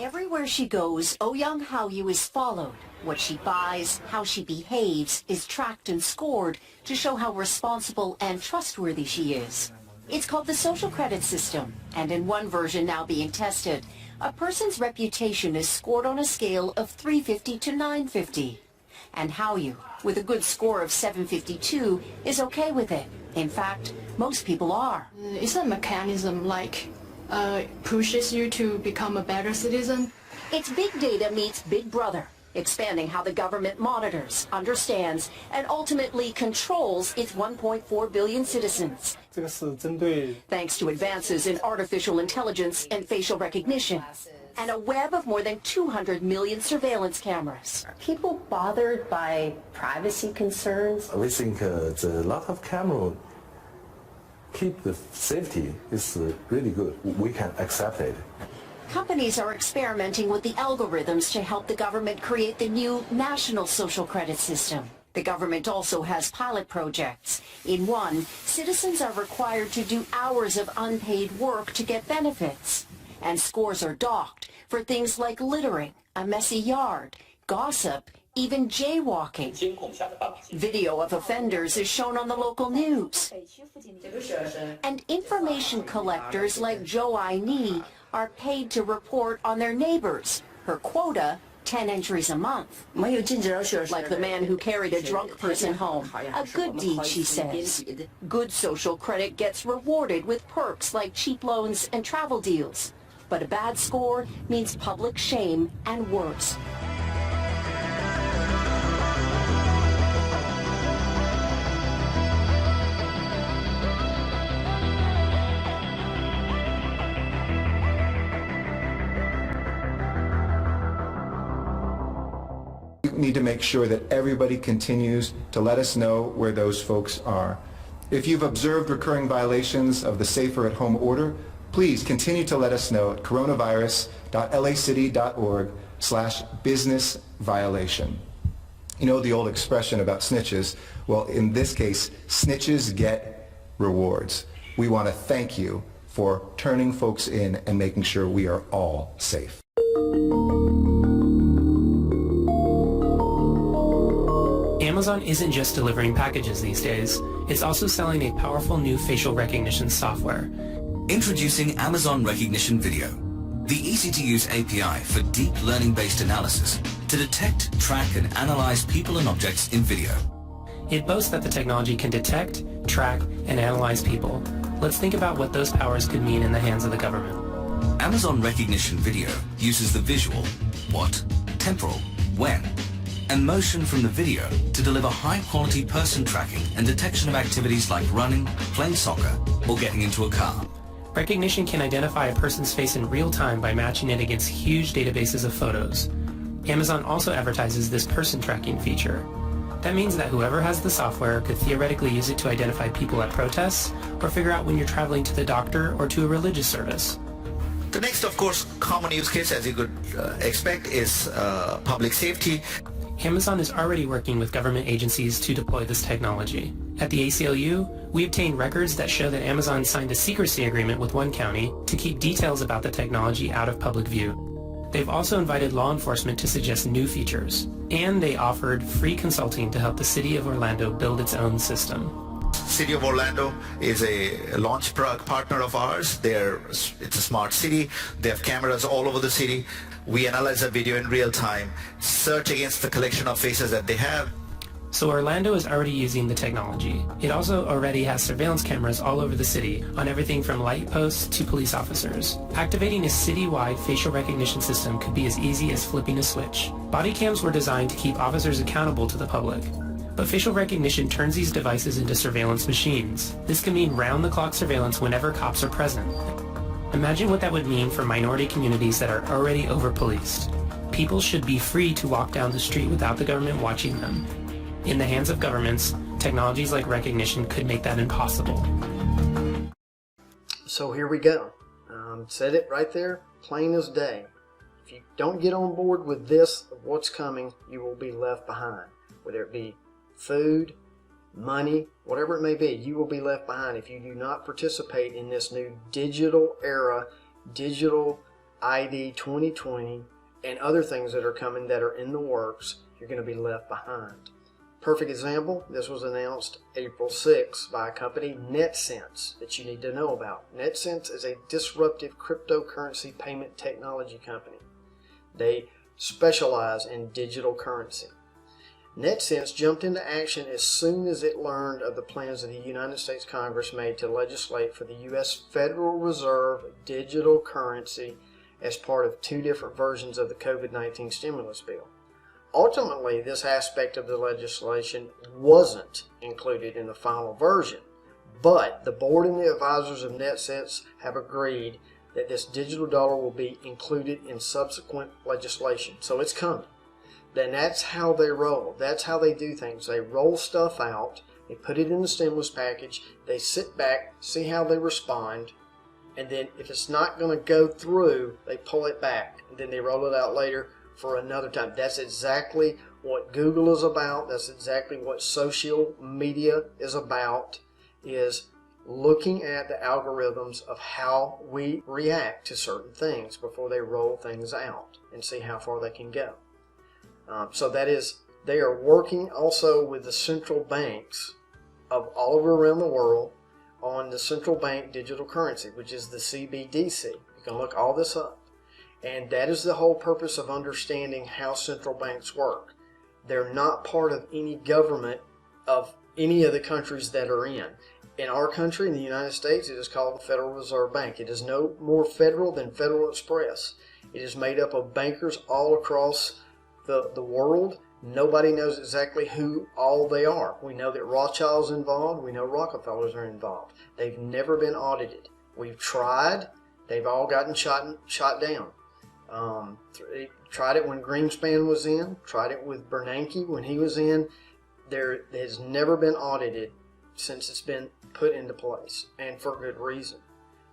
Everywhere she goes, Oh-Young Hao-Yu is followed. What she buys, how she behaves, is tracked and scored to show how responsible and trustworthy she is. It's called the social credit system, and in one version now being tested, a person's reputation is scored on a scale of 350 to 950. And Hao-Yu, with a good score of 752, is okay with it. In fact, most people are. It's a mechanism like pushes you to become a better citizen. It's big data meets Big Brother, expanding how the government monitors, understands, and ultimately controls its 1.4 billion citizens. Thanks to advances in artificial intelligence and facial recognition, and a web of more than 200 million surveillance cameras. Are people bothered by privacy concerns? We think the lot of camera keep the safety is really good. We can accept it. Companies are experimenting with the algorithms to help the government create the new national social credit system. The government also has pilot projects. In one, citizens are required to do hours of unpaid work to get benefits. And scores are docked for things like littering, a messy yard, gossip, even jaywalking. Video of offenders is shown on the local news. And information collectors like Zhou Ai-Ni are paid to report on their neighbors. Her quota, 10 entries a month. Like the man who carried a drunk person home. A good deed, she says. Good social credit gets rewarded with perks like cheap loans and travel deals. But a bad score means public shame and worse. We need to make sure that everybody continues to let us know where those folks are. If you've observed recurring violations of the Safer at Home order, please continue to let us know at coronavirus.lacity.org/business violation. You know the old expression about snitches? Well, in this case, snitches get rewards. We want to thank you for turning folks in and making sure we are all safe. Amazon isn't just delivering packages these days, it's also selling a powerful new facial recognition software. Introducing Amazon Recognition Video, the easy-to-use API for deep learning-based analysis to detect, track, and analyze people and objects in video. It boasts that the technology can detect, track, and analyze people. Let's think about what those powers could mean in the hands of the government. Amazon Recognition Video uses the visual, what, temporal, when, and motion from the video to deliver high-quality person tracking and detection of activities like running, playing soccer, or getting into a car. Recognition can identify a person's face in real time by matching it against huge databases of photos. Amazon also advertises this person tracking feature. That means that whoever has the software could theoretically use it to identify people at protests or figure out when you're traveling to the doctor or to a religious service. The next, of course, common use case, as you could expect, is public safety. Amazon is already working with government agencies to deploy this technology. At the ACLU, we obtained records that show that Amazon signed a secrecy agreement with one county to keep details about the technology out of public view. They've also invited law enforcement to suggest new features, and they offered free consulting to help the city of Orlando build its own system. City of Orlando is a launch partner of ours. It's a smart city. They have cameras all over the city. We analyze the video in real time, search against the collection of faces that they have. So Orlando is already using the technology. It also already has surveillance cameras all over the city, on everything from light posts to police officers. Activating a citywide facial recognition system could be as easy as flipping a switch. Body cams were designed to keep officers accountable to the public. But facial recognition turns these devices into surveillance machines. This can mean round-the-clock surveillance whenever cops are present. Imagine what that would mean for minority communities that are already over-policed. People should be free to walk down the street without the government watching them. In the hands of governments, technologies like recognition could make that impossible. So here we go. Said it right there, plain as day. If you don't get on board with this, of what's coming, you will be left behind. Whether it be food, money, whatever it may be, you will be left behind if you do not participate in this new digital era, digital ID 2020, and other things that are coming that are in the works, you're going to be left behind. Perfect example, this was announced April 6 by a company, NetSense, that you need to know about. NetSense is a disruptive cryptocurrency payment technology company. They specialize in digital currency. NetSense jumped into action as soon as it learned of the plans that the United States Congress made to legislate for the U.S. Federal Reserve digital currency as part of two different versions of the COVID-19 stimulus bill. Ultimately, this aspect of the legislation wasn't included in the final version, but the board and the advisors of NetSense have agreed that this digital dollar will be included in subsequent legislation. So it's coming. Then that's how they roll. That's how they do things. They roll stuff out, they put it in the stimulus package, they sit back, see how they respond, and then if it's not going to go through, they pull it back, and then they roll it out later for another time. That's exactly what Google is about. That's exactly what social media is about, is looking at the algorithms of how we react to certain things before they roll things out and see how far they can go. So that is, they are working also with the central banks of all over around the world on the central bank digital currency, which is the CBDC. You can look all this up. And that is the whole purpose of understanding how central banks work. They're not part of any government of any of the countries that are in. In our country, in the United States, it is called the Federal Reserve Bank. It is no more federal than Federal Express. It is made up of bankers all across the world. Nobody knows exactly who all they are. We know that Rothschild's involved. We know Rockefellers are involved. They've never been audited. We've tried. They've all gotten shot down. Tried it when Greenspan was in. Tried it with Bernanke when he was in. There has never been audited since it's been put into place, and for good reason.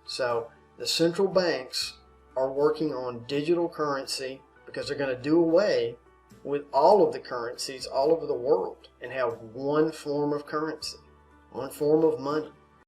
So the central banks are working on digital currency because they're going to do away with all of the currencies all over the world and have one form of currency, one form of money.